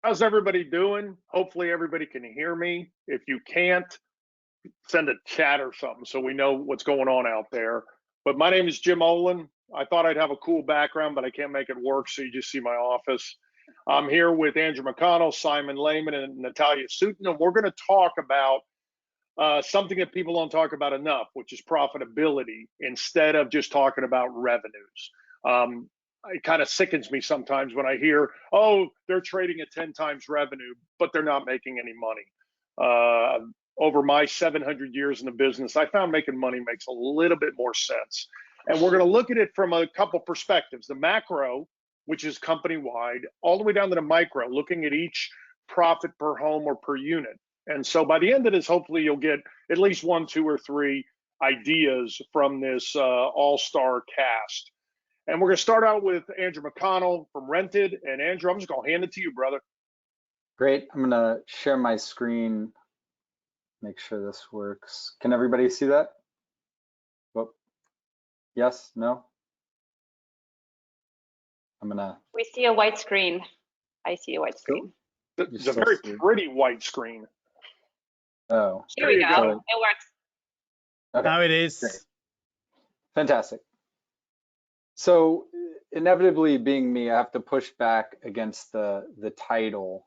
How's everybody doing? Hopefully everybody can hear me. If you can't, send a chat or something so we know what's going on out there. But my name is Jim Olin. I thought I'd have a cool background, but I can't make it work, so you just see my office. I'm here with Andrew McConnell, Simon Lehmann, and Natalia Sutin, and we're going to talk about something that people don't talk about enough, which is profitability, instead of just talking about revenues. It kind of sickens me sometimes when I hear, oh, they're trading at 10 times revenue, but they're not making any money. Over my 700 years in the business, I found making money makes a little bit more sense. And we're going to look at it from a couple perspectives. The macro, which is company-wide, all the way down to the micro, looking at each profit per home or per unit. And so by the end of this, hopefully you'll get at least 1, 2, or 3 ideas from this all-star cast. And we're going to start out with Andrew McConnell from Rented. And Andrew, I'm just going to hand it to you, brother. Great. I'm going to share my screen, make sure this works. Can everybody see that? Whoop. Yes? No? I'm going to... We see a white screen. I see a white screen. Cool. It's a very pretty white screen. Oh. Here we go. It works. Okay. Now it is. Great. Fantastic. So inevitably, being me, I have to push back against the title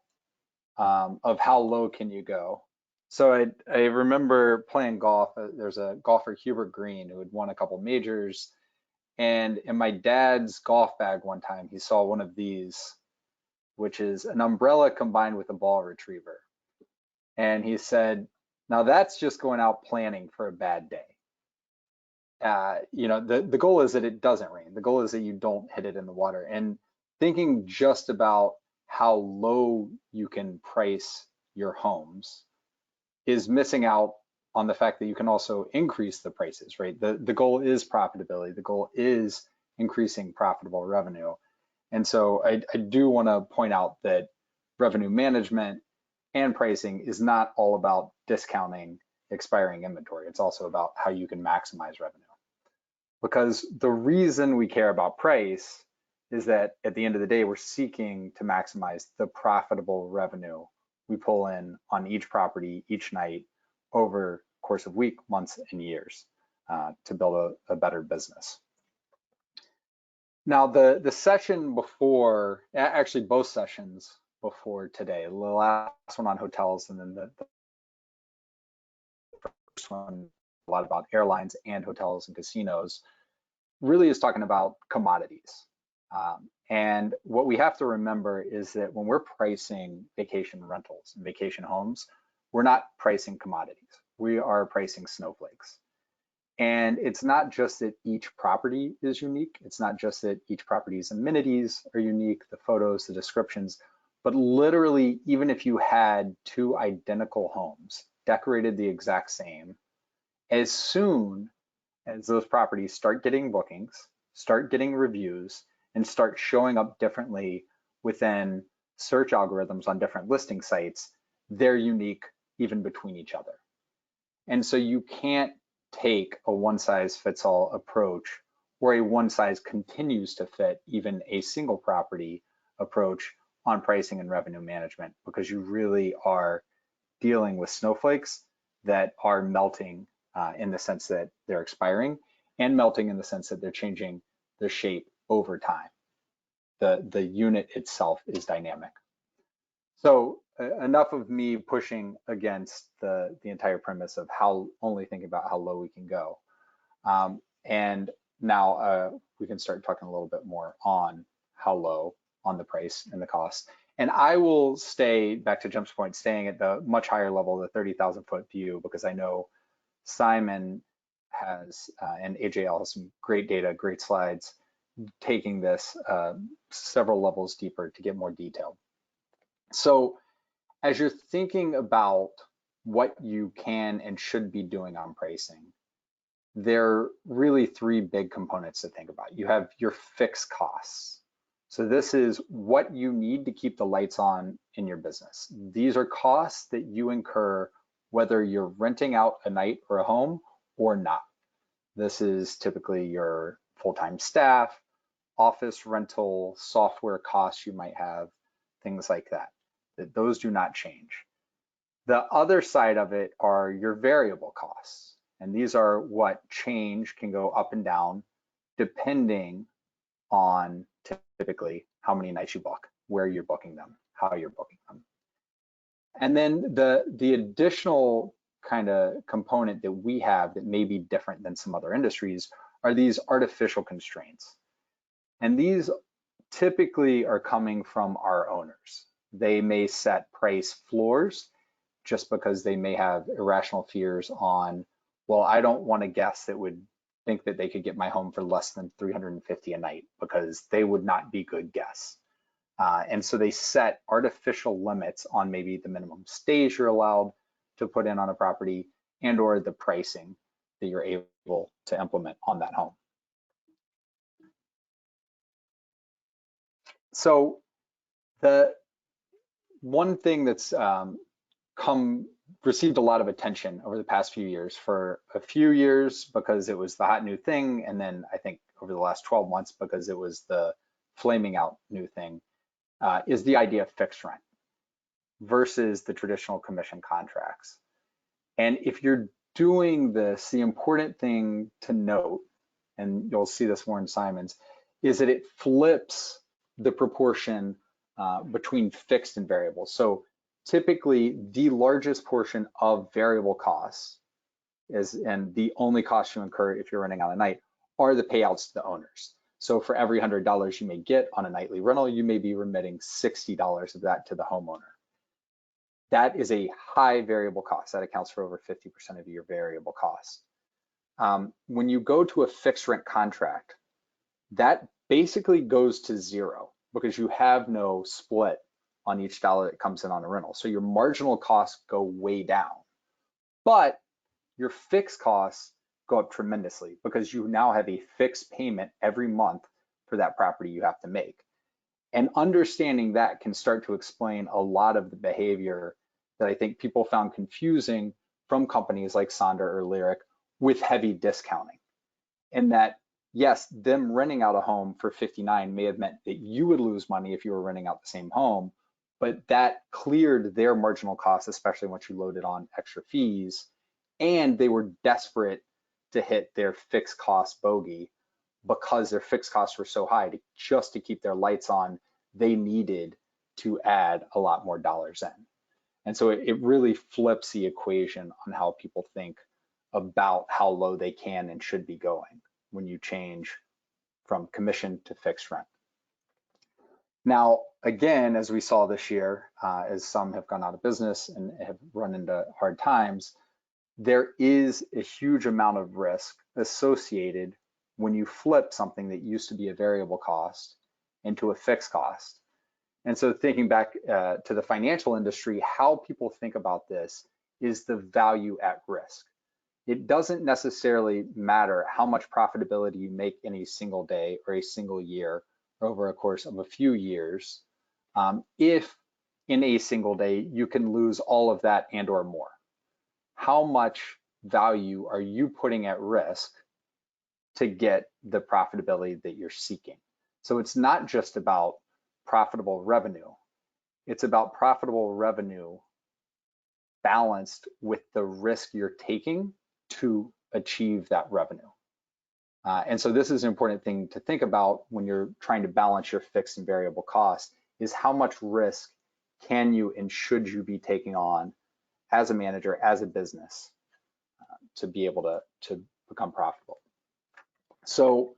of how low can you go. So I remember playing golf. There's a golfer, Hubert Green, who had won a couple majors. And in my dad's golf bag one time, he saw one of these, which is an umbrella combined with a ball retriever. And he said, now that's just going out planning for a bad day. The goal is that it doesn't rain. The goal is that you don't hit it in the water. And thinking just about how low you can price your homes is missing out on the fact that you can also increase the prices, right? The goal is profitability. The goal is increasing profitable revenue. And so I do want to point out that revenue management and pricing is not all about discounting expiring inventory. It's also about how you can maximize revenue. Because the reason we care about price is that at the end of the day, we're seeking to maximize the profitable revenue we pull in on each property, each night, over the course of weeks, months, and years to build a better business. Now, the session before, actually both sessions before today, the last one on hotels and then the first one, a lot about airlines and hotels and casinos, really is talking about commodities. And what we have to remember is that when we're pricing vacation rentals and vacation homes, we're not pricing commodities. We are pricing snowflakes. And it's not just that each property is unique. It's not just that each property's amenities are unique, the photos, the descriptions, but literally, even if you had 2 identical homes decorated the exact same, as soon as those properties start getting bookings, start getting reviews, and start showing up differently within search algorithms on different listing sites, they're unique even between each other. And so you can't take a one-size-fits-all approach or a one-size-continues-to-fit even a single property approach on pricing and revenue management, because you really are dealing with snowflakes that are melting in the sense that they're expiring, and melting in the sense that they're changing their shape over time. The unit itself is dynamic. So enough of me pushing against the entire premise of how only thinking about how low we can go. And now we can start talking a little bit more on how low on the price and the cost. And I will stay, back to Jim's point, staying at the much higher level, the 30,000 foot view, because I know Simon has, and AJL has some great data, great slides, taking this several levels deeper to get more detailed. So as you're thinking about what you can and should be doing on pricing, there are really 3 big components to think about. You have your fixed costs. So this is what you need to keep the lights on in your business. These are costs that you incur whether you're renting out a night or a home or not. This is typically your full-time staff, office rental, software costs you might have, things like that. that those do not change. The other side of it are your variable costs. And these are what change, can go up and down depending on typically how many nights you book, where you're booking them, how you're booking them. And then the additional kind of component that we have that may be different than some other industries are these artificial constraints. And these typically are coming from our owners. They may set price floors just because they may have irrational fears on, well, I don't want a guest that would think that they could get my home for less than $350 a night, because they would not be good guests. And so they set artificial limits on maybe the minimum stays you're allowed to put in on a property and or the pricing that you're able to implement on that home. So the one thing that's received a lot of attention over the past few years, for a few years because it was the hot new thing, and then I think over the last 12 months because it was the flaming out new thing, is the idea of fixed rent versus the traditional commission contracts. And if you're doing this, the important thing to note, and you'll see this more in Simon's, is that it flips the proportion between fixed and variable. So typically the largest portion of variable costs and the only cost you incur if you're renting out a night are the payouts to the owners. So for every $100 you may get on a nightly rental, you may be remitting $60 of that to the homeowner. That is a high variable cost. That accounts for over 50% of your variable cost. When you go to a fixed rent contract, that basically goes to zero because you have no split on each dollar that comes in on a rental. So your marginal costs go way down, but your fixed costs go up tremendously because you now have a fixed payment every month for that property you have to make. And understanding that can start to explain a lot of the behavior that I think people found confusing from companies like Sonder or Lyric with heavy discounting. And that, yes, them renting out a home for $59 may have meant that you would lose money if you were renting out the same home, but that cleared their marginal costs, especially once you loaded on extra fees, and they were desperate to hit their fixed cost bogey because their fixed costs were so high just to keep their lights on, they needed to add a lot more dollars in. And so it really flips the equation on how people think about how low they can and should be going when you change from commission to fixed rent. Now, again, as we saw this year, as some have gone out of business and have run into hard times, there is a huge amount of risk associated when you flip something that used to be a variable cost into a fixed cost. And so thinking back to the financial industry, how people think about this is the value at risk. It doesn't necessarily matter how much profitability you make in a single day or a single year or over a course of a few years, if in a single day you can lose all of that and or more. How much value are you putting at risk to get the profitability that you're seeking? So it's not just about profitable revenue. It's about profitable revenue balanced with the risk you're taking to achieve that revenue. And so this is an important thing to think about when you're trying to balance your fixed and variable costs, is how much risk can you and should you be taking on as a manager, as a business, to be able to become profitable. So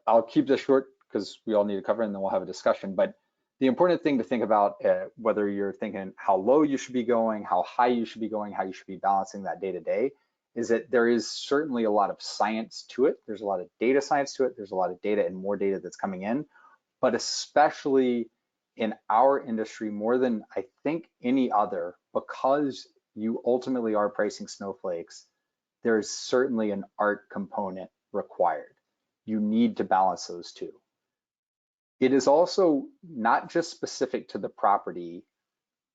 I'll keep this short because we all need to cover it and then we'll have a discussion. But the important thing to think about, whether you're thinking how low you should be going, how high you should be going, how you should be balancing that day to day, is that there is certainly a lot of science to it. There's a lot of data science to it. There's a lot of data and more data that's coming in, but especially in our industry, more than I think any other, because you ultimately are pricing snowflakes, there's certainly an art component required. You need to balance those two. It is also not just specific to the property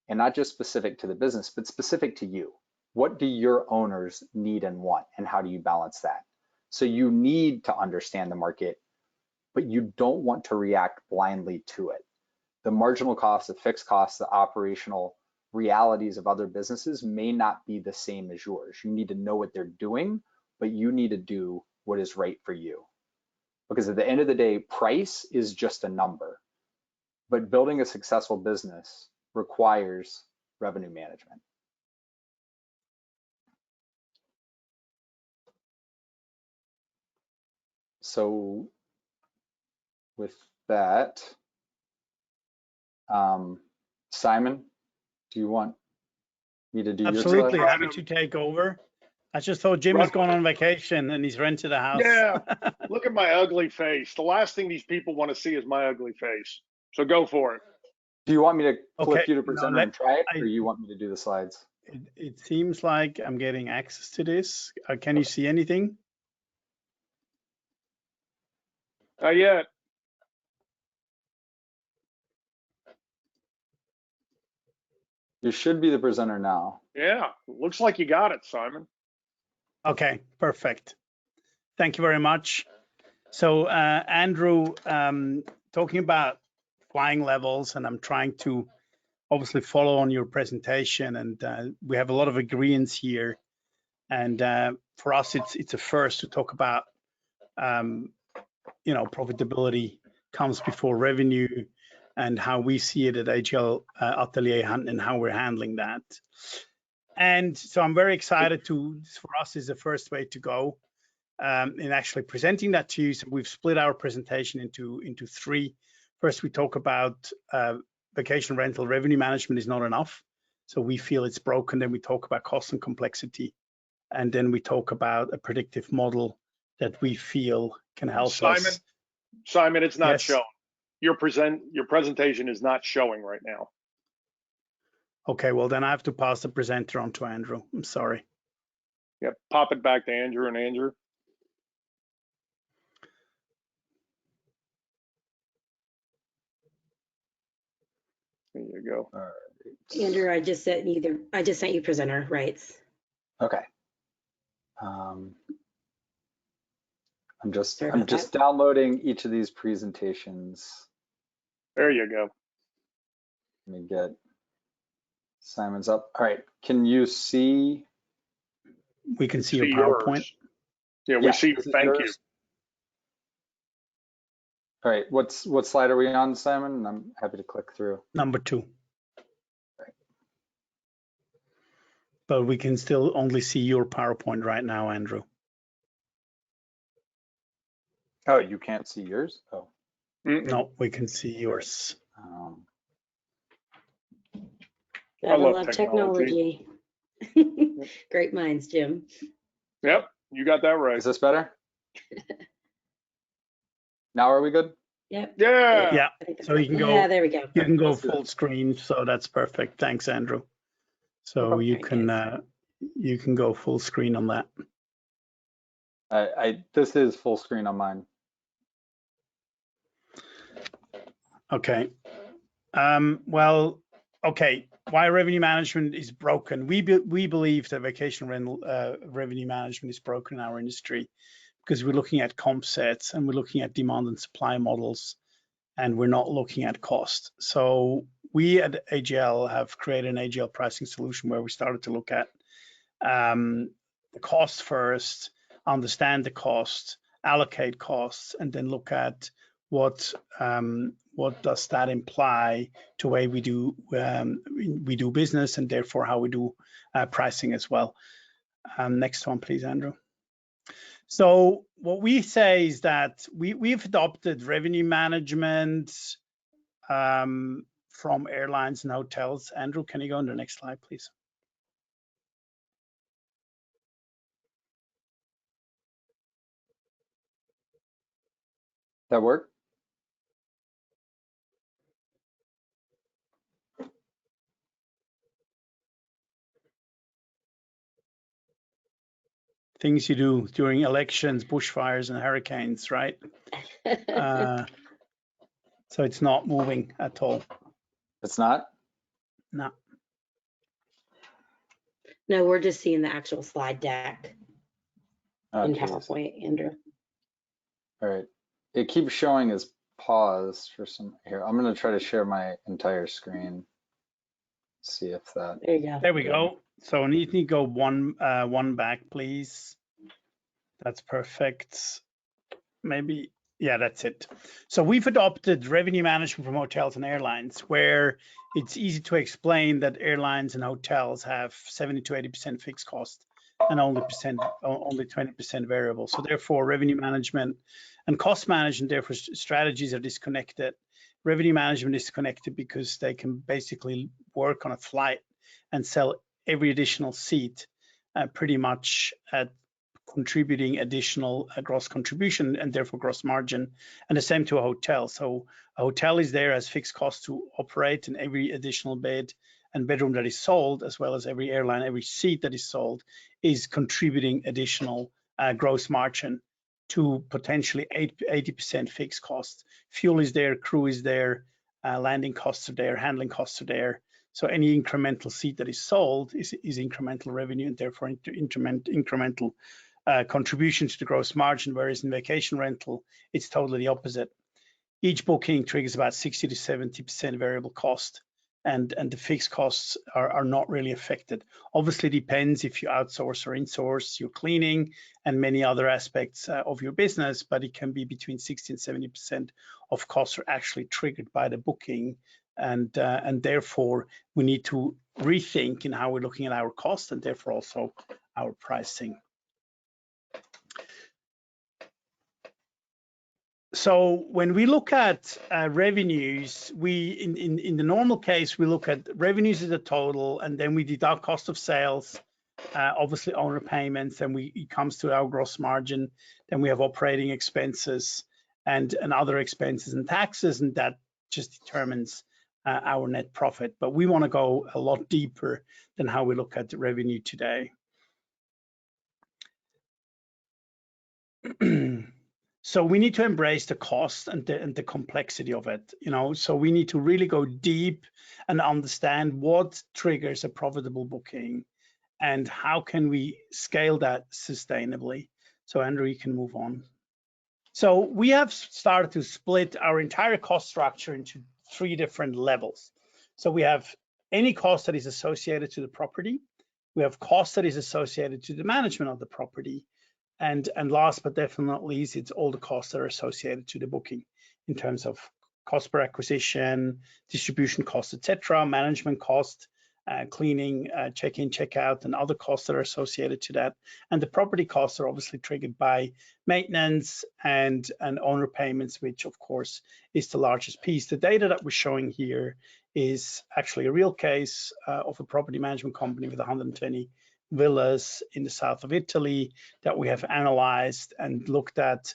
and not just specific to the business, but specific to you. What do your owners need and want, and how do you balance that? So you need to understand the market, but you don't want to react blindly to it. the marginal costs, the fixed costs, the operational realities of other businesses may not be the same as yours. You need to know what they're doing, but you need to do what is right for you. Because at the end of the day, price is just a number, but building a successful business requires revenue management. So with that, Simon, do you want me to do Absolutely, your slide? happy to take over. I just thought Jim has gone on vacation and he's rented a house. Yeah, look at my ugly face. The last thing these people want to see is my ugly face. So go for it. Do you want me to flip Okay, you to presenter and try it, or I- you want me to do the slides? It seems like I'm getting access to this. Can you see anything? Not yet. You should be the presenter now. Yeah, looks like you got it, Simon. Okay, perfect. Thank you very much. So Andrew, talking about flying levels, and I'm trying to obviously follow on your presentation, and we have a lot of agreements here. And for us, it's a first to talk about, profitability comes before revenue, and how we see it at Agile Atelier and how we're handling that. And so I'm very excited for us is the first way to go in actually presenting that to you. So we've split our presentation into three. First, we talk about vacation rental revenue management is not enough. So we feel it's broken. Then we talk about cost and complexity. And then we talk about a predictive model that we feel can help us. Simon, it's not Yes. showing. Your presentation is not showing right now. Okay, well then I have to pass the presenter on to Andrew. I'm sorry. Yep, pop it back to Andrew and Andrew. There you go. All right. Andrew, I just sent you presenter rights. Okay. I'm just Sorry about that. downloading each of these presentations. There you go. Let me get Simon's up. All right. Can you see? We can see your PowerPoint. Yours. Yeah, we see you. This is Thank you. yours. All right. What slide are we on, Simon? I'm happy to click through. Number 2. Right. But we can still only see your PowerPoint right now, Andrew. Oh, you can't see yours? Oh. No, we can see yours. I Gotta love love technology. technology. Great minds, Jim. Yep, you got that right. Is this better? Now are we good? Yep. Yeah. Yeah, I think so you can go. Yeah, there we go. You can go Let's do it. full screen, so that's perfect. Thanks, Andrew. So Okay, you can go full screen on that. This is full screen on mine. Okay. Well, okay. Why revenue management is broken? We believe that vacation rental revenue management is broken in our industry because we're looking at comp sets and we're looking at demand and supply models, and we're not looking at cost. So we at Agile have created an Agile pricing solution where we started to look at the cost first, understand the cost, allocate costs, and then look at what does that imply to the way we do business, and therefore how we do pricing as well. Next one, please, Andrew. So what we say is that we've adopted revenue management from airlines and hotels. Andrew, can you go on to the next slide, please? That work? Things you do during elections, bushfires, and hurricanes, right? So it's not moving at all. It's not? No. No, we're just seeing the actual slide deck in Okay. PowerPoint, Andrew. All right. It keeps showing as pause for some here. I'm going to try to share my entire screen. See if that. There you go. There we go. So need to go one back, please. That's perfect. Maybe, yeah, that's it. So we've adopted revenue management from hotels and airlines, where it's easy to explain that airlines and hotels have 70 to 80% fixed cost and only 20% variable. So therefore, revenue management and cost management, therefore strategies are disconnected. Revenue management is connected because they can basically work on a flight and sell every additional seat pretty much at contributing additional gross contribution and therefore gross margin, and the same to a hotel. So a hotel is there as fixed cost to operate, and every additional bed and bedroom that is sold, as well as every airline, every seat that is sold, is contributing additional gross margin to potentially 80% fixed cost. Fuel is there, crew is there, landing costs are there, handling costs are there. So any incremental seat that is sold is incremental revenue, and therefore incremental contribution to the gross margin, whereas in vacation rental, it's totally the opposite. Each booking triggers about 60 to 70% variable cost, and the fixed costs are not really affected. Obviously, depends if you outsource or insource your cleaning and many other aspects of your business, but it can be between 60 and 70% of costs are actually triggered by the booking, and therefore we need to rethink in how we're looking at our cost and therefore also our pricing. So when we look at revenues, we in the normal case, we look at revenues as a total, and then we deduct cost of sales, obviously owner payments, and it comes to our gross margin. Then we have operating expenses and other expenses and taxes, and that just determines our net profit. But we want to go a lot deeper than how we look at the revenue today. So we need to embrace the cost and the complexity of it, you know. So we need to really go deep and understand what triggers a profitable booking and how can we scale that sustainably. So Andrew, you can move on. So we have started to split our entire cost structure into 3 different levels. So we have any cost that is associated to the property. We have cost that is associated to the management of the property. And last but definitely not least, it's all the costs that are associated to the booking in terms of cost per acquisition, distribution costs, etc., management cost, cleaning, check-in, check-out, and other costs that are associated to that. And the property costs are obviously triggered by maintenance and owner payments, which of course is the largest piece. The data that we're showing here is actually a real case of a property management company with 120 villas in the south of Italy that we have analyzed and looked at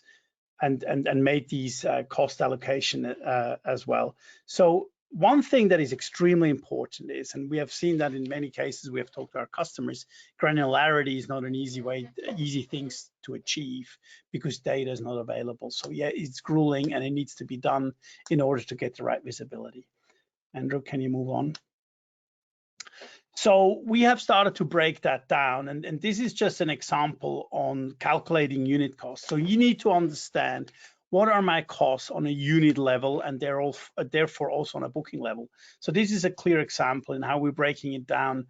and made these cost allocation as well. So one thing that is extremely important is, and we have seen that in many cases, we have talked to our customers, granularity is not an easy things to achieve because data is not available. So yeah, it's grueling and it needs to be done in order to get the right visibility. Andrew, can you move on? So we have started to break that down, and this is just an example on calculating unit costs. So you need to understand what are my costs on a unit level, and they're all therefore also on a booking level. So this is a clear example in how we're breaking it down.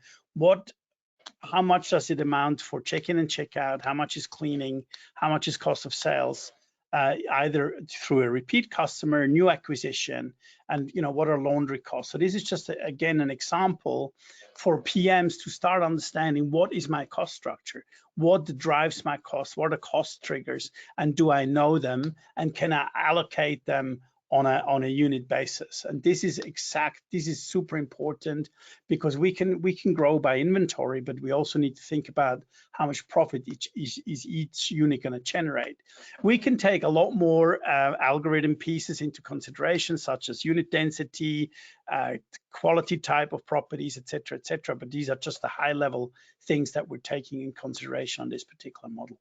How much does it amount for check-in and check-out? How much is cleaning? How much is cost of sales? Either through a repeat customer, new acquisition, and what are laundry costs. So this is just again an example for PMs to start understanding what is my cost structure, what drives my costs, what are cost triggers, and do I know them, and can I allocate them on a unit basis. And this is super important because we can grow by inventory, but we also need to think about how much profit each unit going to generate. We can take a lot more algorithm pieces into consideration, such as unit density, quality type of properties, etc., etc. But these are just the high level things that we're taking in consideration on this particular model.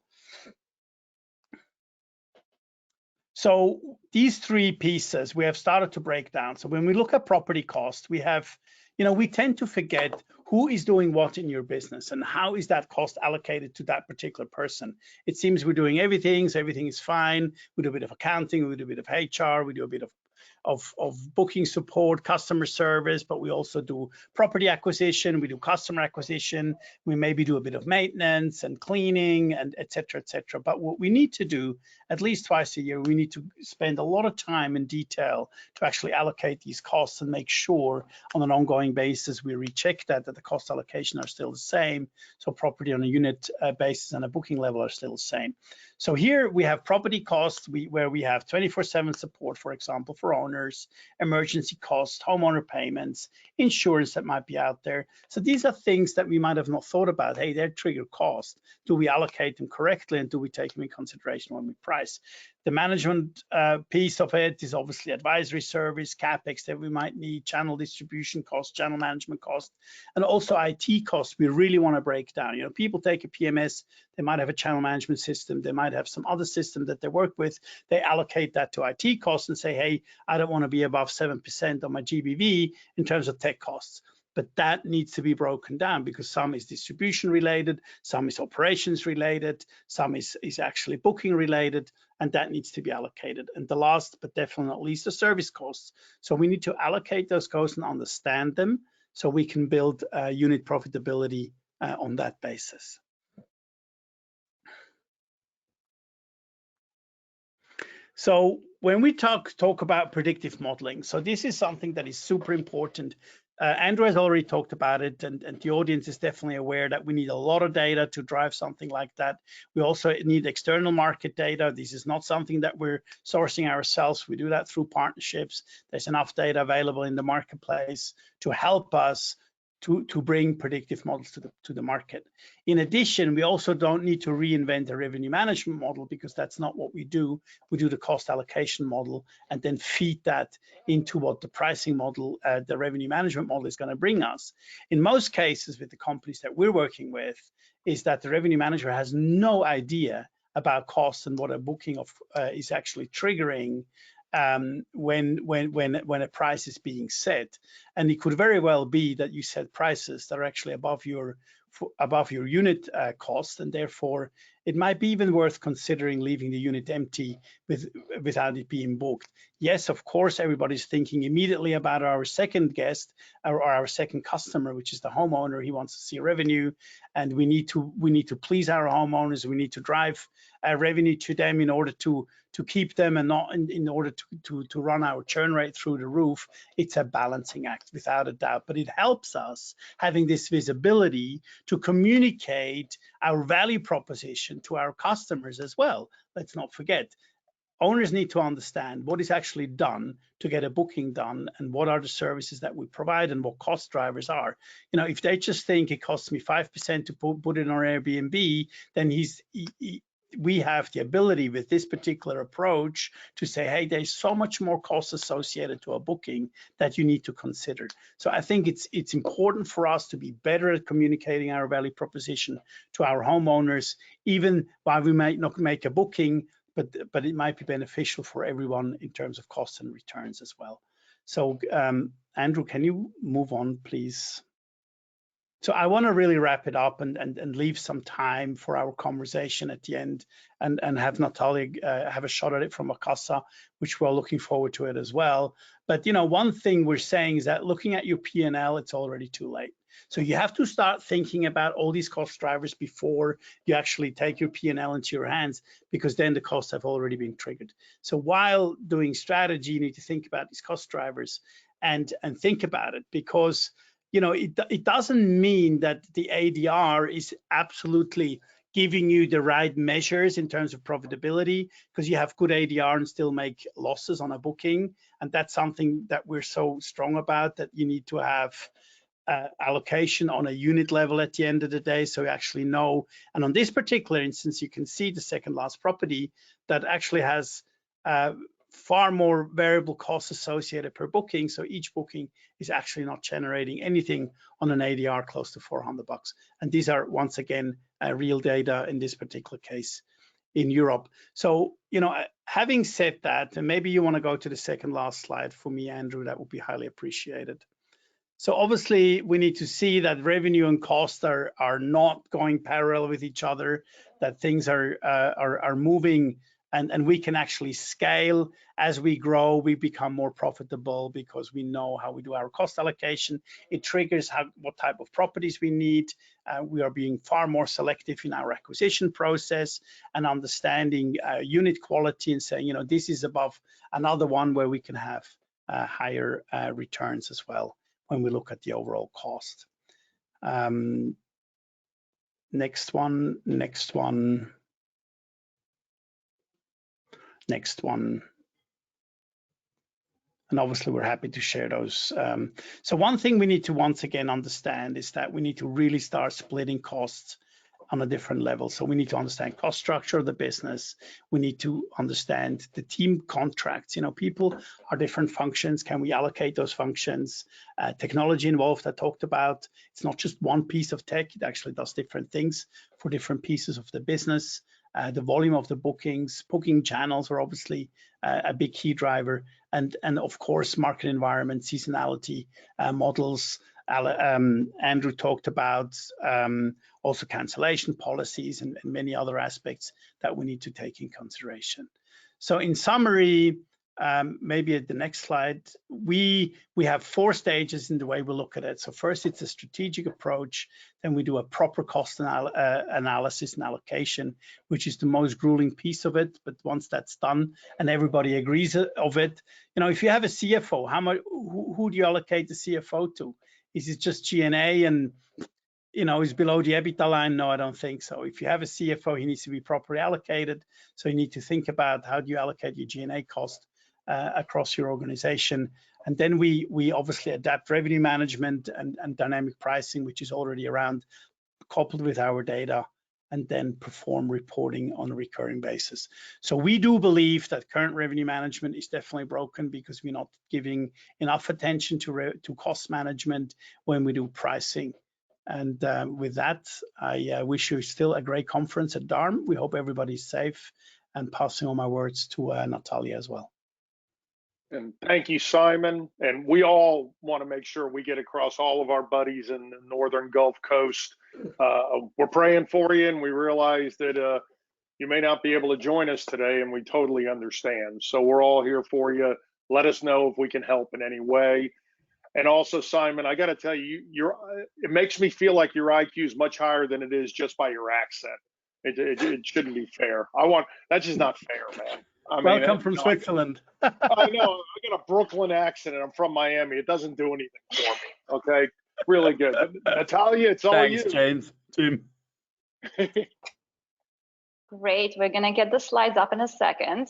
So these 3 pieces we have started to break down. So when we look at property cost, we have, you know, we tend to forget who is doing what in your business and how is that cost allocated to that particular person. It seems we're doing everything, so everything is fine. We do a bit of accounting, we do a bit of HR, we do a bit of booking support, customer service, but we also do property acquisition, we do customer acquisition, we maybe do a bit of maintenance and cleaning and et cetera, et cetera. But what we need to do at least twice a year, we need to spend a lot of time in detail to actually allocate these costs and make sure on an ongoing basis we recheck that the cost allocation are still the same. So property on a unit basis and a booking level are still the same. So here we have property costs where we have 24/7 support, for example, for owners, emergency costs, homeowner payments, insurance that might be out there. So these are things that we might have not thought about. Hey, they're trigger costs. Do we allocate them correctly and do we take them in consideration when we price? The management piece of it is obviously advisory service, CapEx that we might need, channel distribution costs, channel management costs, and also IT costs we really want to break down. You know, people take a PMS, they might have a channel management system, they might have some other system that they work with, they allocate that to IT costs and say, hey, I don't want to be above 7% on my GBV in terms of tech costs. But that needs to be broken down because some is distribution related, some is operations related, some is actually booking related, and that needs to be allocated. And the last, but definitely not least, the service costs. So we need to allocate those costs and understand them so we can build unit profitability on that basis. So when we talk about predictive modeling, so this is something that is super important. Andrew has already talked about it, and the audience is definitely aware that we need a lot of data to drive something like that. We also need external market data. This is not something that we're sourcing ourselves. We do that through partnerships. There's enough data available in the marketplace to help us to bring predictive models to the market. In addition, we also don't need to reinvent a revenue management model because that's not what we do. We do the cost allocation model and then feed that into what the pricing model, the revenue management model is going to bring us. In most cases with the companies that we're working with is that the revenue manager has no idea about costs and what a booking of is actually triggering when a price is being set. And it could very well be that you set prices that are actually above your unit cost, and therefore it might be even worth considering leaving the unit empty without it being booked. Yes, of course, everybody's thinking immediately about our second guest or our second customer, which is the homeowner. He wants to see revenue, and we need to please our homeowners. We need to drive revenue to them in order to keep them and not in order to run our churn rate through the roof. It's a balancing act without a doubt, but it helps us having this visibility to communicate our value proposition to our customers as well. Let's not forget, owners need to understand what is actually done to get a booking done and what are the services that we provide and what cost drivers are. You know, if they just think it costs me 5% to put it on Airbnb, then we have the ability with this particular approach to say, hey, there's so much more cost associated to a booking that you need to consider. So I think it's important for us to be better at communicating our value proposition to our homeowners, even while we might not make a booking, but it might be beneficial for everyone in terms of costs and returns as well. So Andrew, can you move on, please? So I want to really wrap it up and leave some time for our conversation at the end and have Natalia have a shot at it from Vacasa, which we're looking forward to it as well. But you know, one thing we're saying is that looking at your P&L, it's already too late. So you have to start thinking about all these cost drivers before you actually take your P&L into your hands, because then the costs have already been triggered. So while doing strategy, you need to think about these cost drivers and think about it, because you know, it doesn't mean that the ADR is absolutely giving you the right measures in terms of profitability, because you have good ADR and still make losses on a booking. And that's something that we're so strong about, that you need to have allocation on a unit level at the end of the day, so you actually know. And on this particular instance, you can see the second last property that actually has far more variable costs associated per booking. So each booking is actually not generating anything on an ADR close to $400. And these are, once again, real data in this particular case in Europe. So, you know, having said that, and maybe you want to go to the second last slide for me, Andrew, that would be highly appreciated. So obviously we need to see that revenue and cost are not going parallel with each other, that things are moving, and we can actually scale as we grow. We become more profitable because we know how we do our cost allocation. It triggers what type of properties we need. We are being far more selective in our acquisition process and understanding unit quality and saying, this is above another one where we can have higher returns as well when we look at the overall cost. Next one. And obviously we're happy to share those. So one thing we need to once again understand is that we need to really start splitting costs on a different level. So we need to understand cost structure of the business. We need to understand the team contracts. People are different functions. Can we allocate those functions? Technology involved, I talked about. It's not just one piece of tech. It actually does different things for different pieces of the business. The volume of the booking channels are obviously a big key driver. And of course, market environment, seasonality, models. Andrew talked about also cancellation policies and many other aspects that we need to take in consideration. So in summary, maybe at the next slide, we have 4 stages in the way we look at it. So first, it's a strategic approach. Then we do a proper cost analysis and allocation, which is the most grueling piece of it. But once that's done and everybody agrees of it, if you have a CFO, who do you allocate the CFO to? Is it just G&A and is below the EBITDA line? No, I don't think so. If you have a CFO, he needs to be properly allocated. So you need to think about how do you allocate your G&A cost across your organization. And then we obviously adapt revenue management and dynamic pricing, which is already around, coupled with our data, and then perform reporting on a recurring basis. So we do believe that current revenue management is definitely broken because we're not giving enough attention to cost management when we do pricing. And with that, I wish you still a great conference at DARM. We hope everybody's safe, and passing on my words to Natalia as well. And thank you, Simon. And we all want to make sure we get across all of our buddies in the Northern Gulf Coast. We're praying for you, and we realize that you may not be able to join us today, and we totally understand. So we're all here for you. Let us know if we can help in any way. And also, Simon, I got to tell you, it makes me feel like your IQ is much higher than it is just by your accent. It shouldn't be fair. That's just not fair, man. Welcome from Switzerland. I know. I got a Brooklyn accent and I'm from Miami. It doesn't do anything for me. Okay. Really good. Natalia, it's all you. Thanks, James. Jim. Great. We're going to get the slides up in a second.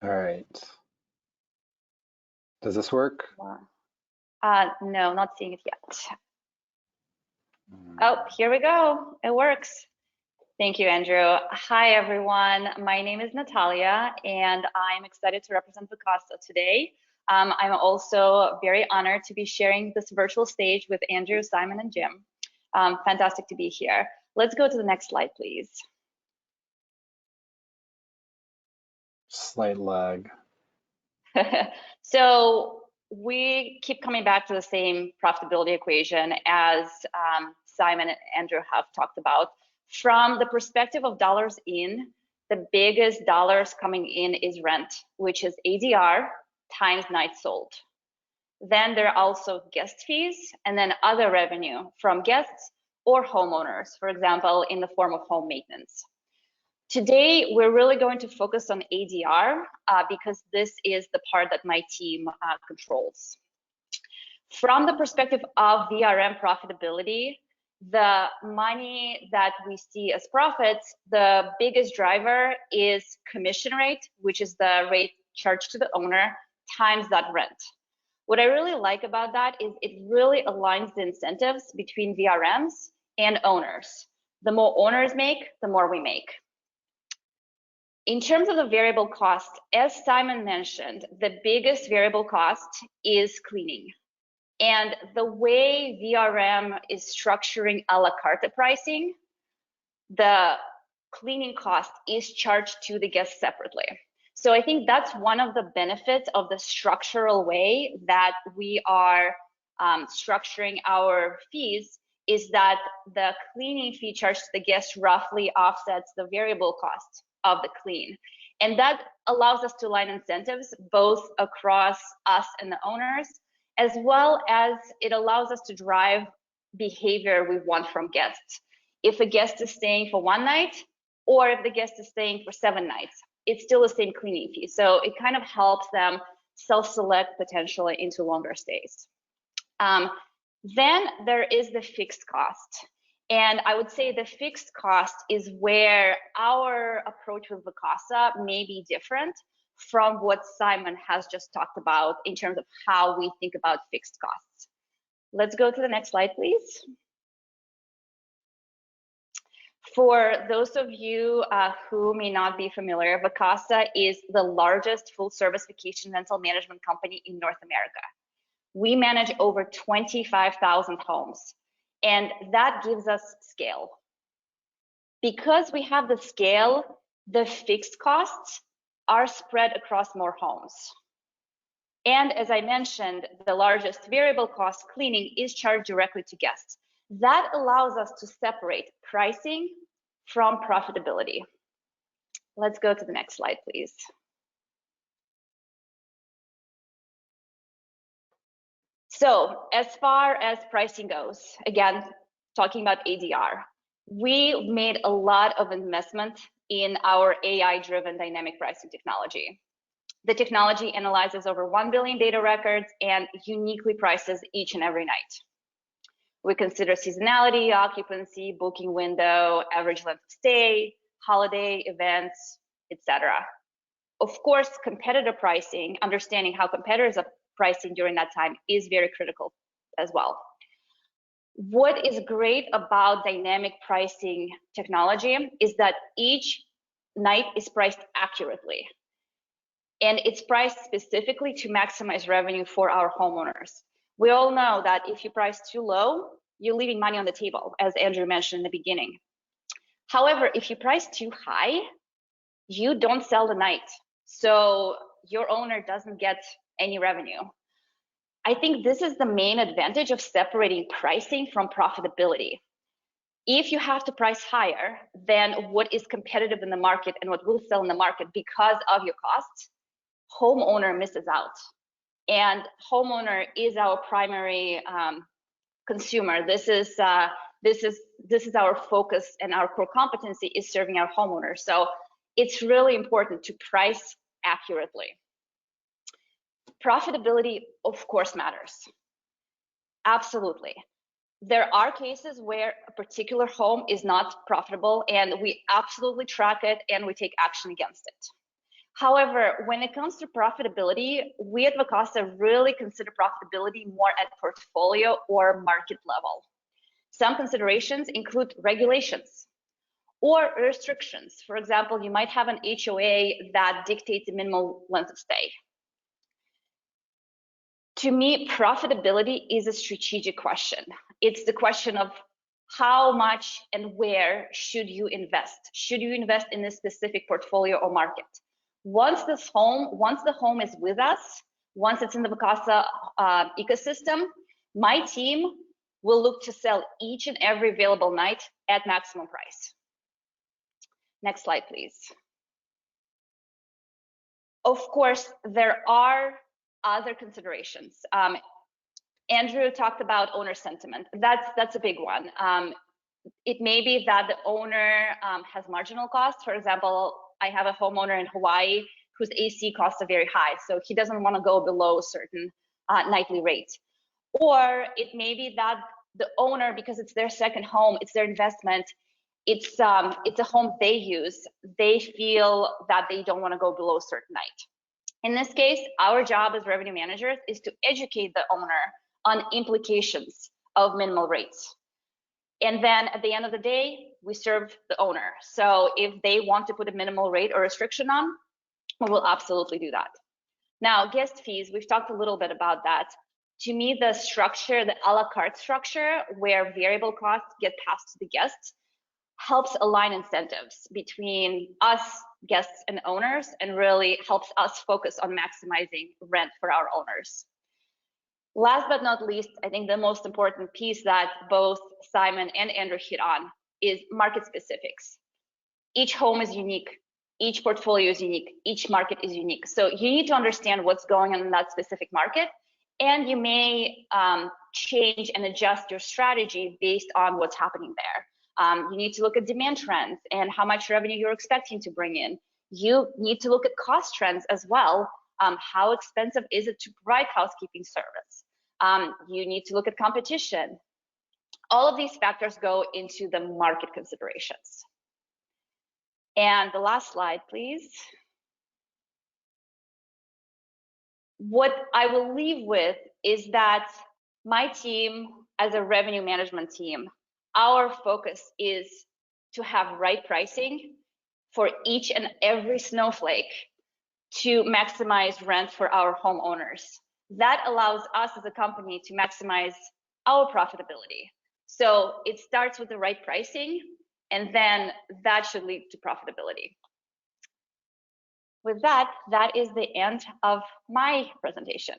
All right. Does this work? No, not seeing it yet. Oh, here we go. It works. Thank you, Andrew. Hi, everyone. My name is Natalia, and I'm excited to represent Vacasa today. I'm also very honored to be sharing this virtual stage with Andrew, Simon, and Jim. Fantastic to be here. Let's go to the next slide, please. Slight lag. So we keep coming back to the same profitability equation as Simon and Andrew have talked about. From the perspective of dollars in, the biggest dollars coming in is rent, which is ADR times nights sold. Then there are also guest fees and then other revenue from guests or homeowners, for example, in the form of home maintenance. Today, we're really going to focus on ADR because this is the part that my team controls. From the perspective of VRM profitability, the money that we see as profits, the biggest driver is commission rate, which is the rate charged to the owner times that rent. What I really like about that is it really aligns the incentives between VRMs and owners. The more owners make, the more we make. In terms of the variable cost, as Simon mentioned, the biggest variable cost is cleaning. And the way VRM is structuring a la carte pricing, the cleaning cost is charged to the guest separately. So I think that's one of the benefits of the structural way that we are structuring our fees, is that the cleaning fee charged to the guest roughly offsets the variable cost of the clean. And that allows us to align incentives both across us and the owners, as well as it allows us to drive behavior we want from guests. If a guest is staying for one night, or if the guest is staying for 7 nights, it's still the same cleaning fee. So it kind of helps them self-select potentially into longer stays. Then there is the fixed cost. And I would say the fixed cost is where our approach with Vacasa may be different from what Simon has just talked about in terms of how we think about fixed costs. Let's go to the next slide, please. For those of you who may not be familiar, Vacasa is the largest full-service vacation rental management company in North America. We manage over 25,000 homes, and that gives us scale. Because we have the scale, the fixed costs are spread across more homes. And as I mentioned, the largest variable cost, cleaning, is charged directly to guests. That allows us to separate pricing from profitability. Let's go to the next slide, please. So as far as pricing goes, again, talking about ADR, we made a lot of investment in our AI-driven dynamic pricing technology. The technology analyzes over 1 billion data records and uniquely prices each and every night. We consider seasonality, occupancy, booking window, average length of stay, holiday events, etc. Of course, competitor pricing, understanding how competitors are pricing during that time, is very critical as well. What is great about dynamic pricing technology is that each night is priced accurately. And it's priced specifically to maximize revenue for our homeowners. We all know that if you price too low, you're leaving money on the table, as Andrew mentioned in the beginning. However, if you price too high, you don't sell the night. So your owner doesn't get any revenue. I think this is the main advantage of separating pricing from profitability. If you have to price higher than what is competitive in the market and what will sell in the market because of your costs, homeowner misses out. And homeowner is our primary consumer. This is our focus, and our core competency is serving our homeowners. So it's really important to price accurately. Profitability, of course, matters. Absolutely. There are cases where a particular home is not profitable, and we absolutely track it and we take action against it. However, when it comes to profitability, we at Vacasa really consider profitability more at portfolio or market level. Some considerations include regulations or restrictions. For example, you might have an HOA that dictates the minimum length of stay. To me, profitability is a strategic question. It's the question of how much and where should you invest? Should you invest in a specific portfolio or market? Once the home is with us, once it's in the Vacasa ecosystem, my team will look to sell each and every available night at maximum price. Next slide, please. Of course, there are other considerations. Andrew talked about owner sentiment. That's a big one. It may be that the owner has marginal costs. For example, I have a homeowner in Hawaii whose AC costs are very high, so he doesn't want to go below a certain nightly rate. Or it may be that the owner, because it's their second home, it's their investment, it's a home they use, they feel that they don't want to go below a certain night. In this case, our job as revenue managers is to educate the owner on implications of minimal rates. And then at the end of the day, we serve the owner. So if they want to put a minimal rate or restriction on, we will absolutely do that. Now, guest fees, we've talked a little bit about that. To me, the structure, the a la carte structure, where variable costs get passed to the guests, helps align incentives between us, guests and owners, and really helps us focus on maximizing rent for our owners. Last but not least, I think the most important piece that both Simon and Andrew hit on is market specifics. Each home is unique, each portfolio is unique, each market is unique. So you need to understand what's going on in that specific market, and you may change and adjust your strategy based on what's happening there. You need to look at demand trends and how much revenue you're expecting to bring in. You need to look at cost trends as well. How expensive is it to provide housekeeping service? You need to look at competition. All of these factors go into the market considerations. And the last slide, please. What I will leave with is that my team, as a revenue management team, our focus is to have right pricing for each and every snowflake to maximize rent for our homeowners. That allows us as a company to maximize our profitability. So it starts with the right pricing, and then that should lead to profitability. With that, that is the end of my presentation.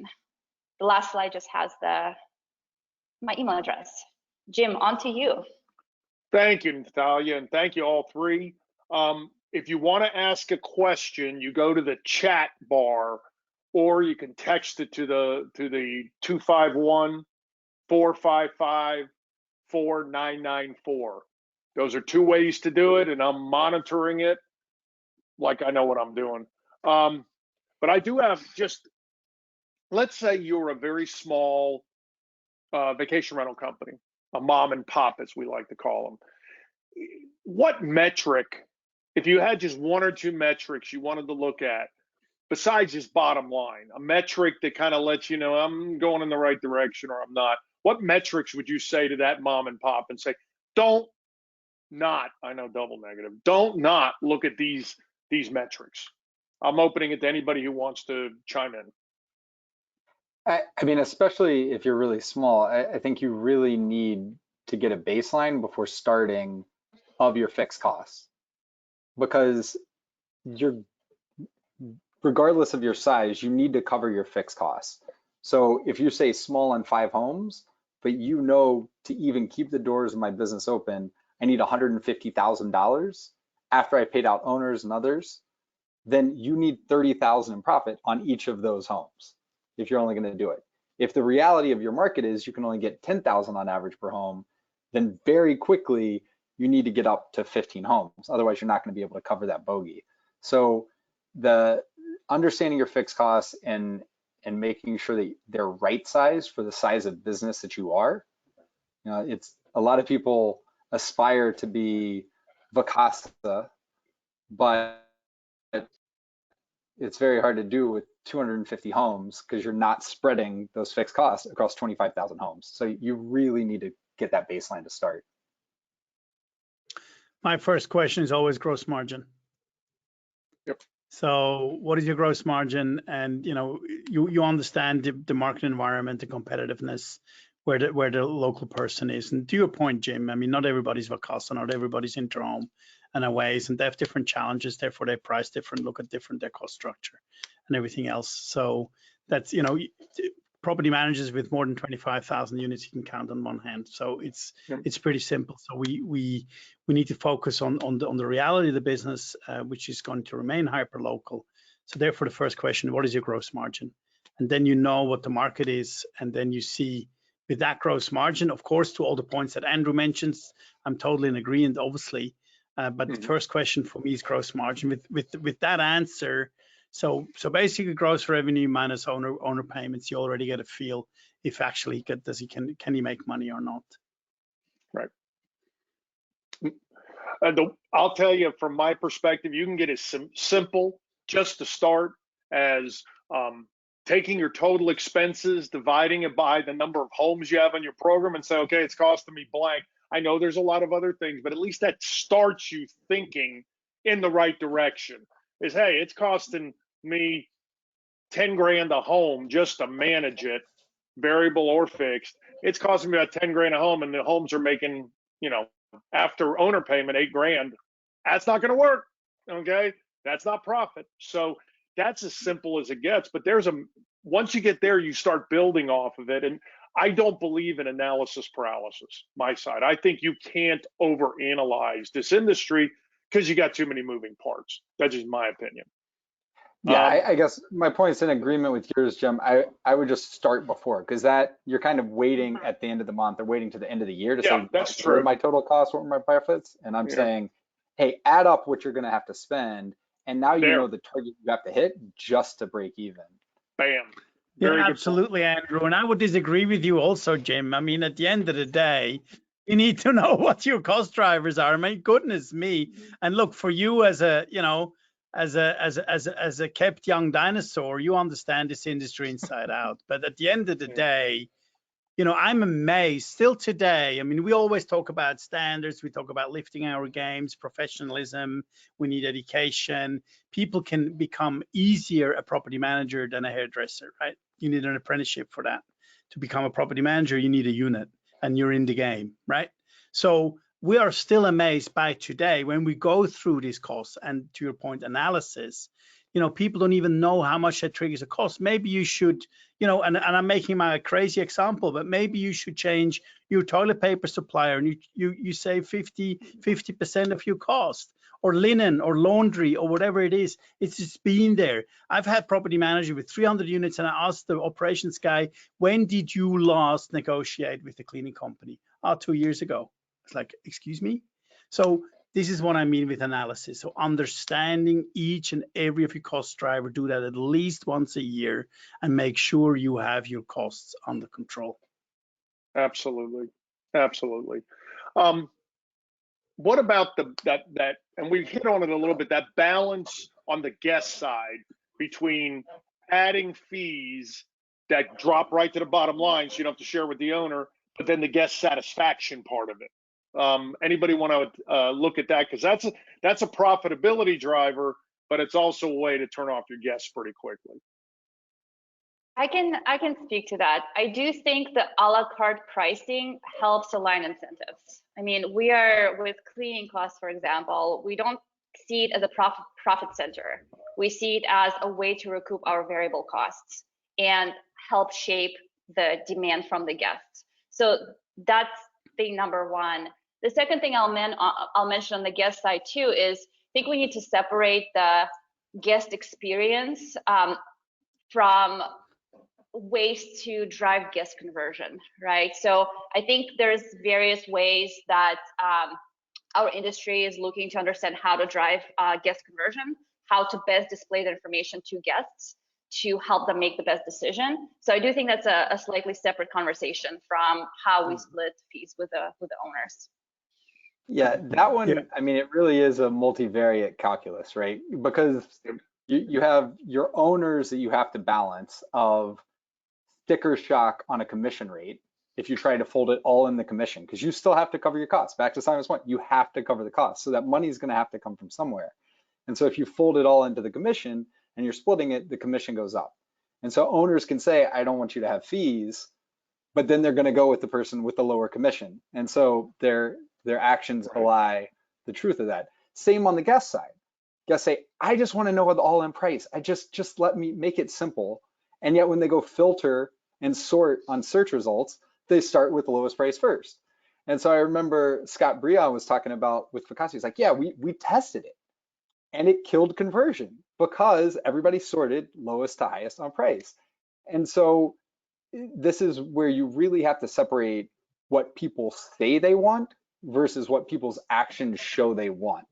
The last slide just has my email address. Jim, on to you. Thank you, Natalia, and thank you all three. If you want to ask a question, you go to the chat bar, or you can text it to the 251-455-4994. Those are two ways to do it, and I'm monitoring it like I know what I'm doing. But I do have just, let's say you're a very small vacation rental company, a mom and pop, as we like to call them. What metric, if you had just one or two metrics you wanted to look at, besides just bottom line, a metric that kind of lets you know I'm going in the right direction or I'm not, what metrics would you say to that mom and pop and say, don't not look at these metrics? I'm opening it to anybody who wants to chime in. I mean, especially if you're really small, I think you really need to get a baseline before starting of your fixed costs, because regardless of your size, you need to cover your fixed costs. So if you say small and 5 homes, but you know to even keep the doors of my business open, I need $150,000 after I paid out owners and others, then you need $30,000 in profit on each of those homes if you're only going to do it. If the reality of your market is you can only get $10,000 on average per home, then very quickly you need to get up to 15 homes. Otherwise, you're not going to be able to cover that bogey. So the understanding your fixed costs and making sure that they're right sized for the size of business that you are. You know, it's a lot of people aspire to be Vacasa, but it's very hard to do with 250 homes because you're not spreading those fixed costs across 25,000 homes. So you really need to get that baseline to start. My first question is always gross margin. Yep. So what is your gross margin? And you understand the market environment, the competitiveness, where the local person is. And to your point, Jim, I mean, not everybody's Vacasa, not everybody's Interhome and Aways, and they have different challenges. Therefore, they price different, look at different their cost structure and everything else. So that's property managers with more than 25,000 units you can count on one hand. So it's pretty simple. So we need to focus on the reality of the business, which is going to remain hyper local. So therefore, the first question: what is your gross margin? And then you know what the market is, and then you see with that gross margin, of course, to all the points that Andrew mentions, I'm totally in agreement, obviously. But the first question for me is gross margin. With that answer, so basically gross revenue minus owner payments, you already get a feel if actually can he make money or not. Right. I'll tell you from my perspective, you can get as simple just to start as taking your total expenses, dividing it by the number of homes you have on your program, and say, okay, it's costing me blank. I know there's a lot of other things, but at least that starts you thinking in the right direction. Is, hey, it's costing me 10 grand a home just to manage it, variable or fixed. It's costing me about 10 grand a home, and the homes are making, after owner payment, 8 grand. That's not going to work. Okay. That's not profit. So that's as simple as it gets. But once you get there, you start building off of it. And I don't believe in analysis paralysis, my side. I think you can't overanalyze this industry because you got too many moving parts. That's just my opinion. Yeah, I guess my point is in agreement with yours, Jim. I would just start before, because that you're kind of waiting at the end of the month or waiting to the end of the year to say, that's what true. are my total costs, what are my profits? And I'm saying, hey, add up what you're going to have to spend, and now you know the target you have to hit just to break even. Bam. Yeah, absolutely, Andrew. And I would disagree with you also, Jim. I mean, at the end of the day, you need to know what your cost drivers are. My goodness me. And look, for you as a, you know, as a kept young dinosaur, you understand this industry inside out. But at the end of the day, you know, I'm amazed still today. I mean, we always talk about standards. We talk about lifting our games, professionalism. We need education. People can become easier a property manager than a hairdresser, right? You need an apprenticeship for that. To become a property manager, you need a unit and you're in the game, right? So we are still amazed by today when we go through these costs and, to your point, analysis. You know, people don't even know how much that triggers a cost. Maybe you should, you know, and I'm making my crazy example, but maybe you should change your toilet paper supplier and you save 50% of your cost, or linen or laundry or whatever it is. It's just been there. I've had property manager with 300 units, and I asked the operations guy, when did you last negotiate with the cleaning company? 2 years ago. It's like, excuse me? So this is what I mean with analysis. So understanding each and every of your cost driver, do that at least once a year and make sure you have your costs under control. Absolutely. Absolutely. What about that, and we hit on it a little bit, that balance on the guest side between adding fees that drop right to the bottom line so you don't have to share with the owner, but then the guest satisfaction part of it. Anybody want to look at that? Because that's a profitability driver, but it's also a way to turn off your guests pretty quickly. I can speak to that. I do think the a la carte pricing helps align incentives. I mean, we are with cleaning costs, for example, we don't see it as a profit center. We see it as a way to recoup our variable costs and help shape the demand from the guests. So that's thing number one. The second thing I'll mention on the guest side too is I think we need to separate the guest experience from ways to drive guest conversion, right? So I think there's various ways that our industry is looking to understand how to drive guest conversion, how to best display the information to guests to help them make the best decision. So I do think that's a slightly separate conversation from how we split fees with the owners. Yeah, that one, I mean, it really is a multivariate calculus, right? Because you have your owners that you have to balance of sticker shock on a commission rate if you try to fold it all in the commission, because you still have to cover your costs. Back to Simon's point, you have to cover the costs. So that money is going to have to come from somewhere. And so if you fold it all into the commission and you're splitting it, the commission goes up. And so owners can say, I don't want you to have fees, but then they're going to go with the person with the lower commission. And so their actions belie the truth of that. Same on the guest side. Guests say, I just want to know the all-in price. I just let me make it simple. And yet when they go filter and sort on search results, they start with the lowest price first. And so I remember Scott Breon was talking about with Vacasa, he's like, yeah, we tested it and it killed conversion because everybody sorted lowest to highest on price. And so this is where you really have to separate what people say they want versus what people's actions show they want.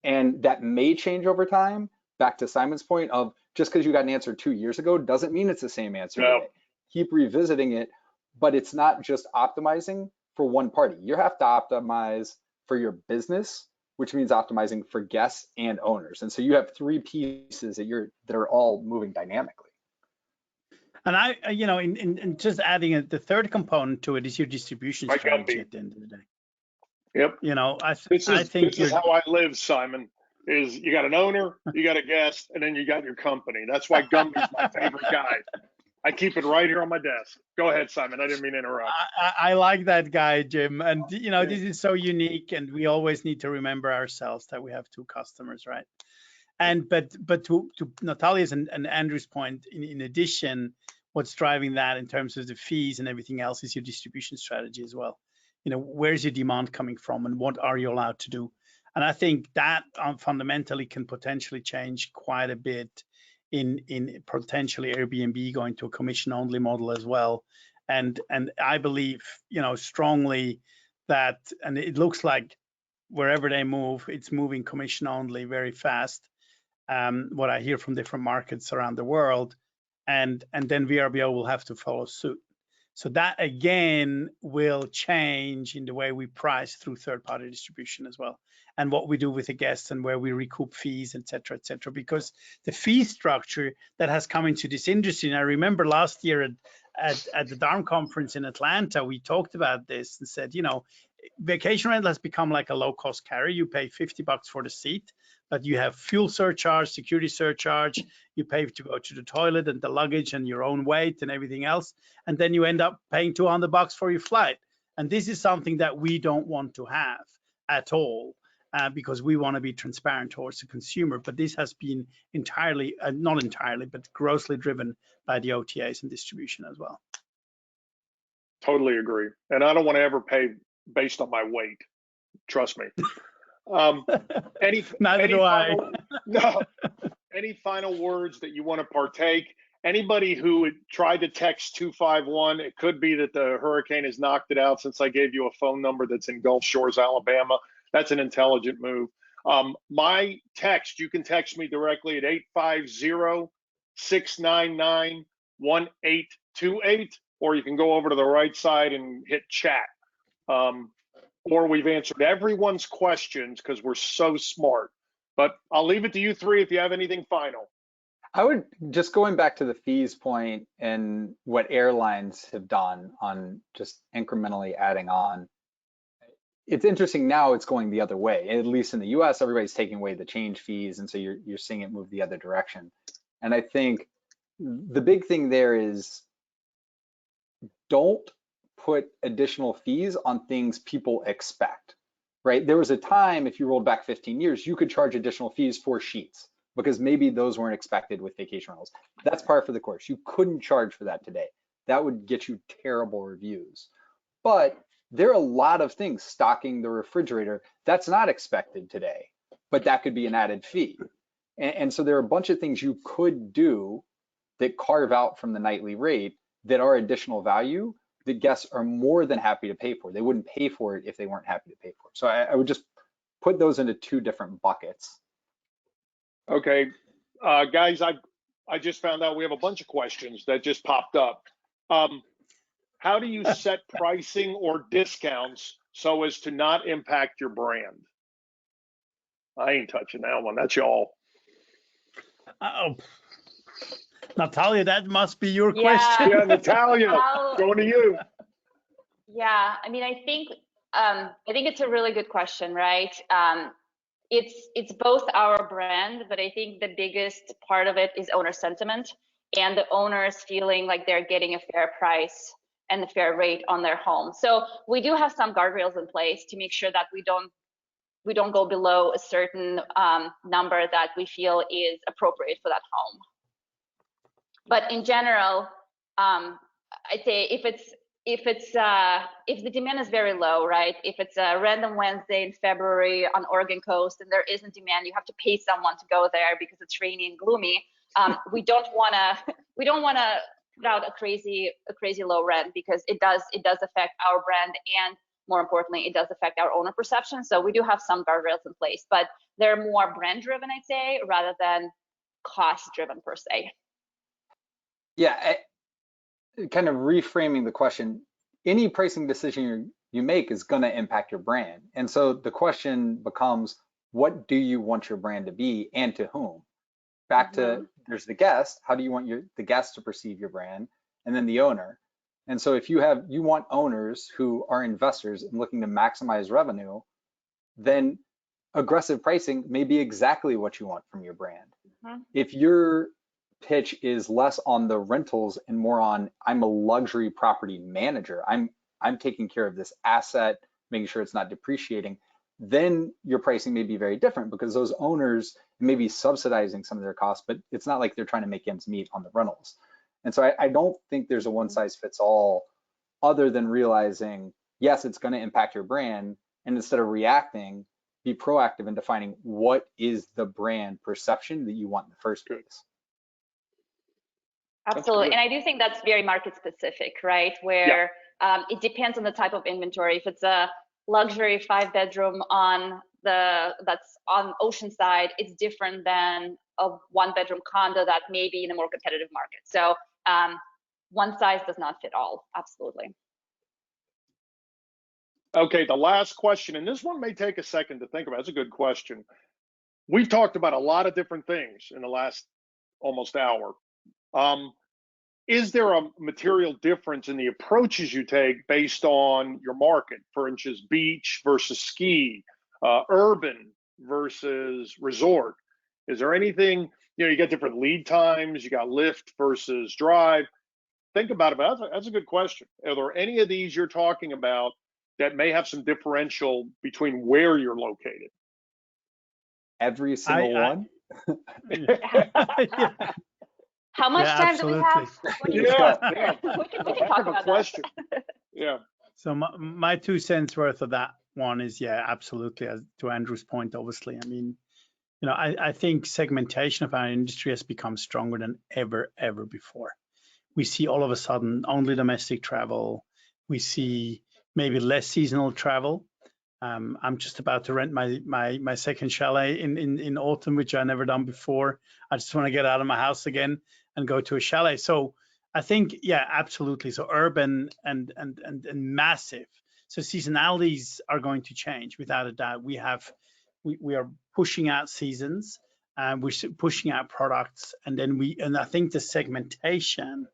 And that may change over time. Back to Simon's point of just because you got an answer 2 years ago doesn't mean it's the same answer today. Keep revisiting it, but it's not just optimizing for one party. You have to optimize for your business, which means optimizing for guests and owners. And so you have three pieces that are all moving dynamically. And I, you know, in just adding the third component to it is your distribution strategy at the end of the day. Yep. You know, I think this is how I live, Simon. Is you got an owner, you got a guest, and then you got your company. That's why Gumby's my favorite guy. I keep it right here on my desk. Go ahead, Simon. I didn't mean to interrupt. I like that guy, Jim. And, you know, this is so unique, and we always need to remember ourselves that we have two customers, right? And but to Natalia's and Andrew's point, in addition, what's driving that in terms of the fees and everything else is your distribution strategy as well. You know, where's your demand coming from and what are you allowed to do? And I think that fundamentally can potentially change quite a bit in potentially Airbnb going to a commission only model as well. And I believe, you know, strongly that, and it looks like wherever they move, it's moving commission only very fast. What I hear from different markets around the world, and then VRBO will have to follow suit. So that again will change in the way we price through third-party distribution as well, and what we do with the guests and where we recoup fees, et cetera, because the fee structure that has come into this industry, and I remember last year at the DARM conference in Atlanta, we talked about this and said, you know, vacation rental has become like a low-cost carrier. You pay $50 for the seat, but you have fuel surcharge, security surcharge, you pay to go to the toilet and the luggage and your own weight and everything else, and then you end up paying $200 for your flight. And this is something that we don't want to have at all, because we want to be transparent towards the consumer. But this has been entirely, not entirely, but grossly driven by the OTAs and distribution as well. Totally agree. And I don't want to ever pay based on my weight. Trust me. Any final words that you want to partake? Anybody who tried to text 251, it could be that the hurricane has knocked it out since I gave you a phone number that's in Gulf Shores, Alabama. That's an intelligent move. My text, you can text me directly at 850-699-1828, or you can go over to the right side and hit chat. Or we've answered everyone's questions because we're so smart. But I'll leave it to you three if you have anything final. I would just going back to the fees point and what airlines have done on just incrementally adding on. It's interesting now it's going the other way. At least in the US, everybody's taking away the change fees. And so you're seeing it move the other direction. And I think the big thing there is don't put additional fees on things people expect, right? There was a time, if you rolled back 15 years, you could charge additional fees for sheets because maybe those weren't expected with vacation rentals. That's par for the course. You couldn't charge for that today. That would get you terrible reviews. But there are a lot of things, stocking the refrigerator, that's not expected today, but that could be an added fee. And so there are a bunch of things you could do that carve out from the nightly rate that are additional value that guests are more than happy to pay for. They wouldn't pay for it if they weren't happy to pay for it. So I would just put those into two different buckets. Okay, guys, I just found out we have a bunch of questions that just popped up. How do you set pricing or discounts so as to not impact your brand? I ain't touching that one. That's y'all. Oh, Natalia, that must be your question. Yeah, Natalia, going to you. Yeah, I mean, I think it's a really good question, right? It's both our brand, but I think the biggest part of it is owner sentiment and the owners feeling like they're getting a fair price and a fair rate on their home. So we do have some guardrails in place to make sure that we don't go below a certain number that we feel is appropriate for that home. But in general, I'd say if the demand is very low, right? If it's a random Wednesday in February on Oregon coast and there isn't demand, you have to pay someone to go there because it's rainy and gloomy. We don't want to put out a crazy low rent because it does affect our brand, and more importantly, it does affect our owner perception. So we do have some guardrails in place, but they're more brand driven, I'd say, rather than cost driven per se. Yeah, kind of reframing the question, any pricing decision you make is going to impact your brand. And so the question becomes, what do you want your brand to be and to whom? Back to, there's the guest, how do you want the guest to perceive your brand? And then the owner. And so if you want owners who are investors and looking to maximize revenue, then aggressive pricing may be exactly what you want from your brand. If your pitch is less on the rentals and more on, I'm a luxury property manager, I'm taking care of this asset, making sure it's not depreciating, then your pricing may be very different because those owners may be subsidizing some of their costs, but it's not like they're trying to make ends meet on the rentals. And so I don't think there's a one size fits all, other than realizing, yes, it's going to impact your brand. And instead of reacting, be proactive in defining what is the brand perception that you want in the first place. Absolutely. And I do think that's very market specific, right? Where it depends on the type of inventory. If it's a luxury 5-bedroom that's on Oceanside, it's different than a 1-bedroom condo that may be in a more competitive market. So one size does not fit all. Absolutely. Okay, the last question, and this one may take a second to think about. It's a good question. We've talked about a lot of different things in the last almost hour. Is there a material difference in the approaches you take based on your market? For instance, beach versus ski, urban versus resort. Is there anything, you get different lead times, you got lift versus drive. Think about it, that's a good question. Are there any of these you're talking about that may have some differential between where you're located? Every single one? How much time do we have? We can talk about question. Yeah. So my 2 cents worth of that one is, absolutely. As to Andrew's point, obviously, I mean, I think segmentation of our industry has become stronger than ever before. We see all of a sudden only domestic travel. We see maybe less seasonal travel. I'm just about to rent my second chalet in autumn, which I never done before. I just want to get out of my house again and go to a chalet. So I think, absolutely. So urban and massive. So seasonalities are going to change without a doubt. We are pushing out seasons, we're pushing out products, and I think the segmentation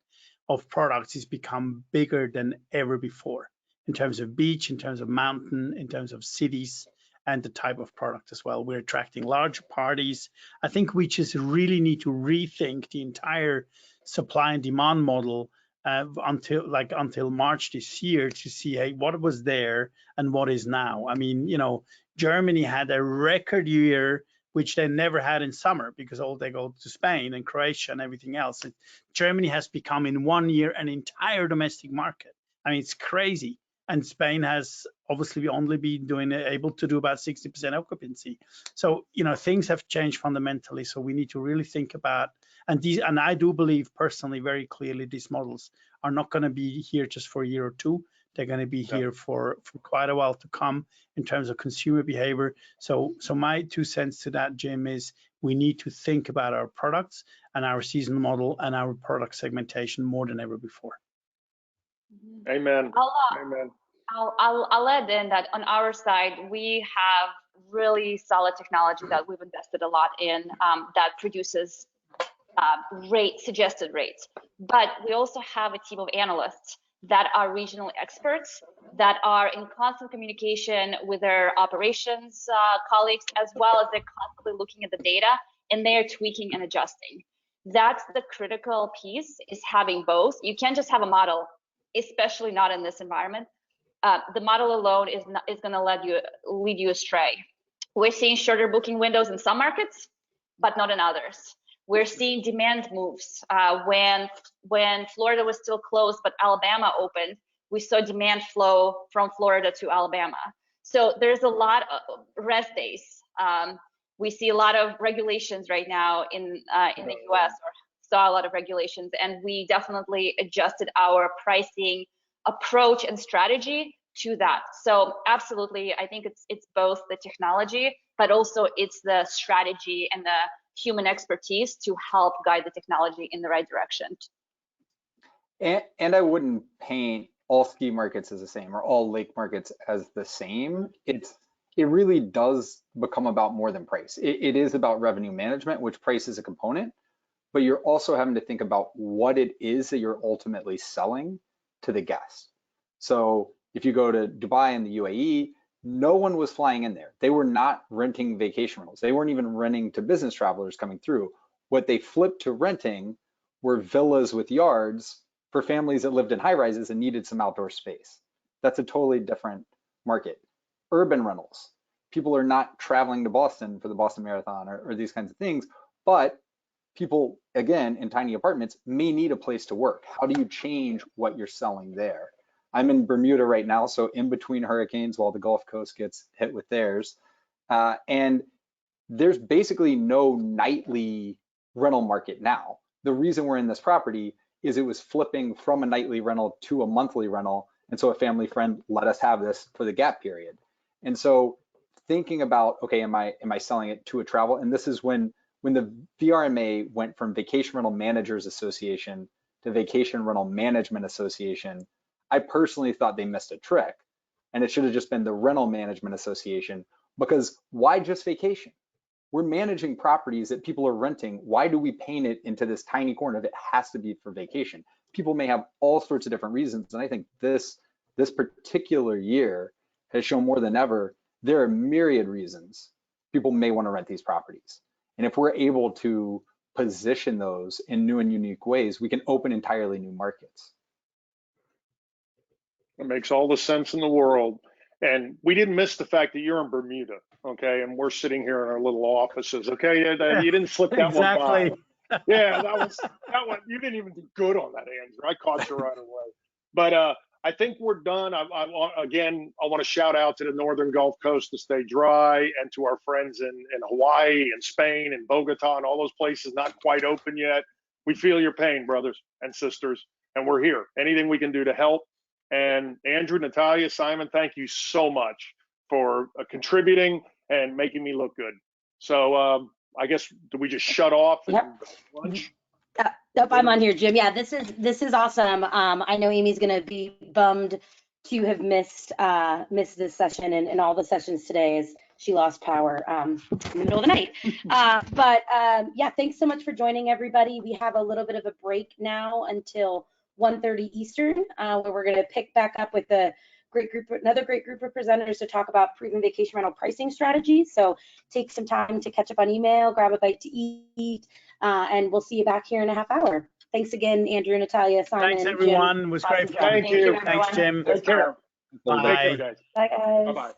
of products has become bigger than ever before in terms of beach, in terms of mountain, in terms of cities, and the type of product as well. We're attracting large parties. I think we just really need to rethink the entire supply and demand model until March this year to see, hey, what was there and what is now. I mean, Germany had a record year, which they never had in summer because they go to Spain and Croatia and everything else. Germany has become in 1 year an entire domestic market. I mean, it's crazy. And Spain has obviously only been able to do about 60% occupancy. So, things have changed fundamentally. So we need to really think about, and I do believe personally, very clearly, these models are not going to be here just for a year or two. They're going to be here for quite a while to come in terms of consumer behavior. So my 2 cents to that, Jim, is we need to think about our products and our seasonal model and our product segmentation more than ever before. Amen. Amen. I'll add in that on our side, we have really solid technology that we've invested a lot in that produces suggested rates. But we also have a team of analysts that are regional experts that are in constant communication with their operations colleagues, as well as they're constantly looking at the data and they're tweaking and adjusting. That's the critical piece, is having both. You can't just have a model, especially not in this environment. The model alone is going to lead you astray. We're seeing shorter booking windows in some markets, but not in others. We're seeing demand moves. When Florida was still closed, but Alabama opened, we saw demand flow from Florida to Alabama. So there's a lot of rest days. We see a lot of regulations right now in the US, or saw a lot of regulations, and we definitely adjusted our pricing approach and strategy to that. So absolutely, I think it's both the technology, but also it's the strategy and the human expertise to help guide the technology in the right direction. And I wouldn't paint all ski markets as the same or all lake markets as the same. It really does become about more than price. It is about revenue management, which price is a component, but you're also having to think about what it is that you're ultimately selling to the guest. So if you go to Dubai and the UAE, no one was flying in there. They were not renting vacation rentals. They weren't even renting to business travelers coming through. What they flipped to renting were villas with yards for families that lived in high rises and needed some outdoor space. That's a totally different market. Urban rentals, people are not traveling to Boston for the Boston Marathon or these kinds of things, but people, again, in tiny apartments may need a place to work. How do you change what you're selling there? I'm in Bermuda right now, so in between hurricanes while the Gulf Coast gets hit with theirs. And there's basically no nightly rental market now. The reason we're in this property is it was flipping from a nightly rental to a monthly rental. And so a family friend let us have this for the gap period. And so thinking about, okay, am I selling it to a travel? And this is when the VRMA went from Vacation Rental Managers Association to Vacation Rental Management Association, I personally thought they missed a trick. And it should have just been the Rental Management Association, because why just vacation? We're managing properties that people are renting. Why do we paint it into this tiny corner that has to be for vacation? People may have all sorts of different reasons. And I think this particular year has shown more than ever, there are myriad reasons people may want to rent these properties. And if we're able to position those in new and unique ways, we can open entirely new markets. It makes all the sense in the world. And we didn't miss the fact that you're in Bermuda, okay? And we're sitting here in our little offices, okay? You didn't slip that Exactly. one by. Yeah, that one. You didn't even do good on that, Andrew. I caught you right away. But I think we're done. Again, I want to shout out to the Northern Gulf Coast to stay dry, and to our friends in Hawaii and Spain and Bogota and all those places not quite open yet. We feel your pain, brothers and sisters, and we're here. Anything we can do to help. And Andrew, Natalia, Simon, thank you so much for contributing and making me look good. So I guess, do we just shut off and lunch? Nope, I'm on here, Jim. Yeah, this is awesome. I know Amy's gonna be bummed to have missed this session and all the sessions today as she lost power in the middle of the night. Yeah, thanks so much for joining, everybody. We have a little bit of a break now until 1:30 Eastern, where we're gonna pick back up with another great group of presenters to talk about proven vacation rental pricing strategies. So take some time to catch up on email, grab a bite to eat, and we'll see you back here in a half hour. Thanks again, Andrew, Natalia, Simon. Thanks, everyone. Jim. It was great. Thank you. Thanks, Jim. Take care. Bye. Take care, guys. Bye, guys. Bye-bye.